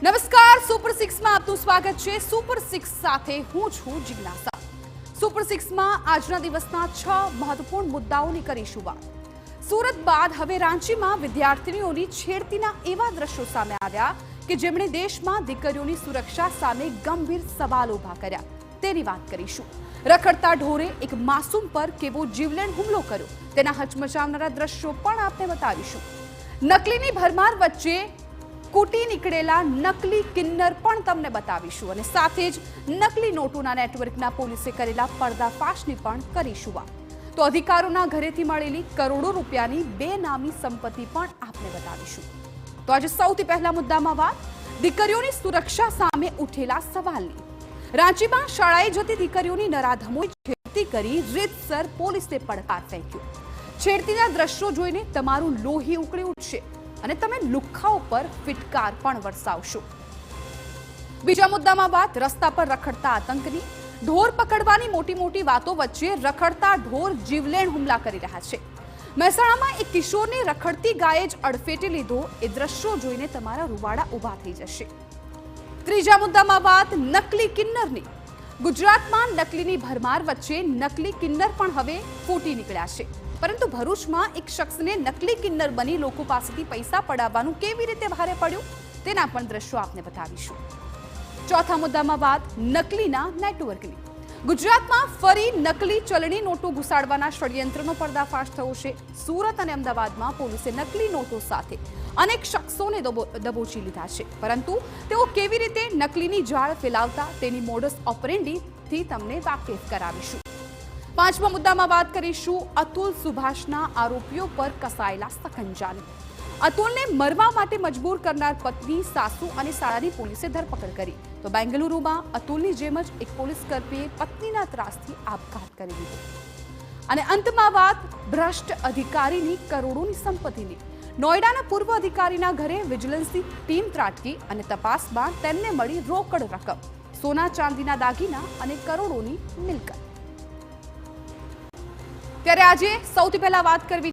નમસ્કાર, સુપર 6 માં આપનું સ્વાગત છે। સુપર 6 સાથે હું છું જિજ્ઞાસા। સુપર 6 માં આજના દિવસના 6 મહત્વપૂર્ણ મુદ્દાઓની કરીશું વાત। સુરત બાદ હવે રાંચીમાં વિદ્યાર્થીનીઓની છેડતીના એવા દ્રશ્યો સામે આવ્યા કે જેમણે દેશમાં દીકરીઓની સુરક્ષા સામે ગંભીર સવાલ ઊભા કર્યા। તેની વાત કરીશું। રખડતા ઢોરે એક માસૂમ પર કેવો જીવલેણ હુમલો કર્યો તેના હચમચાવનારા દ્રશ્યો પણ આપને બતાવીશું। નકલીની ભરમાર વચ્ચે કૂટી નીકળેલા નકલી કિન્નર પણ તમને બતાવીશું અને સાથે જ નકલી નોટોના નેટવર્કના પોલીસે કરેલા પર્દાફાશની પણ કરીશું વાત। તો અધિકારીઓના ઘરેથી મળેલી કરોડો રૂપિયાની બેનામી સંપત્તિ પણ આપને બતાવીશું। તો આજે સૌથી પહેલા મુદ્દામાં વાત દીકરીઓની સુરક્ષા સામે ઉઠેલા સવાલની। રાંચીમાં શાળાએ જતી દીકરીઓની નરાધમોએ છેડતી કરી રીતસર પોલીસને પડકાર ફેંક્યો। છેડતીના દ્રશ્યો જોઈને તમારું લોહી ઉકળી ઉઠશે અને તમે લુખ્ખાઓ પર ફિટકાર પણ વરસાવશો। બીજા મુદ્દામાં વાત રસ્તા પર રખડતા આતંકની। ઢોર પકડવાની મોટી વાતો વચ્ચે રખડતા ઢોર જીવલેણ હુમલા કરી રહ્યા છે। મહેસાણામાં એક કિશોરને રખડતી ગાયે જ અડફેટે લીધો। એ દ્રશ્યો જોઈને તમારા રૂવાડા ઊભા થઈ જશે। ત્રીજા મુદ્દામાં વાત નકલી કિન્નરની। ગુજરાતમાં નકલીની ભરમાર વચ્ચે નકલી કિન્નર પણ હવે ફૂટી નીકળ્યા છે, પરંતુ ભરૂચમાં એક શખ્સને નકલી કિન્નર બની લોકો પાસેથી પૈસા પડાવવાનું કેવી રીતે ભારે પડ્યું તેના પણ દ્રશ્યો આપને બતાવીશું। ચોથા મુદ્દામાં વાત નકલીના નેટવર્કની। ગુજરાતમાં ફરી નકલી ચલણી નોટો ઘુસાડવાના ષડયંત્રનો પર્દાફાશ થયો છે। સુરત અને અમદાવાદમાં પોલીસે નકલી નોટો સાથે અનેક શખ્સોને દબોચી લીધા છે, પરંતુ તેઓ કેવી રીતે નકલીની જાળ ફેલાવતા તેની મોડસ ઓપરેન્ડીથી તમને વાકેફ કરાવીશું। પાંચમા મુદ્દામાં વાત કરીશું અતુલ સુભાષના આરોપીઓ પર કસાયેલા સકંજાની। અતુલને મરવા માટે મજબૂર કરનાર પત્ની, સાસુ અને શાળાની પોલીસે ધરપકડ કરી। તો બેંગલુરુમાં અતુલની જેમ જ એક પોલીસ કર્મીએ પત્નીના ત્રાસથી આપઘાત કરી દીધો। અને અંતમાં વાત ભ્રષ્ટ અધિકારીની કરોડોની સંપત્તિની। નોઈડાના પૂર્વ અધિકારીના ઘરે વિજિલન્સની ટીમ ત્રાટકી અને તપાસમાં તેમને મળી રોકડ રકમ, સોના ચાંદીના દાગીના અને કરોડોની મિલકત। ત્યારે આજે સૌથી પહેલા વાત કરવી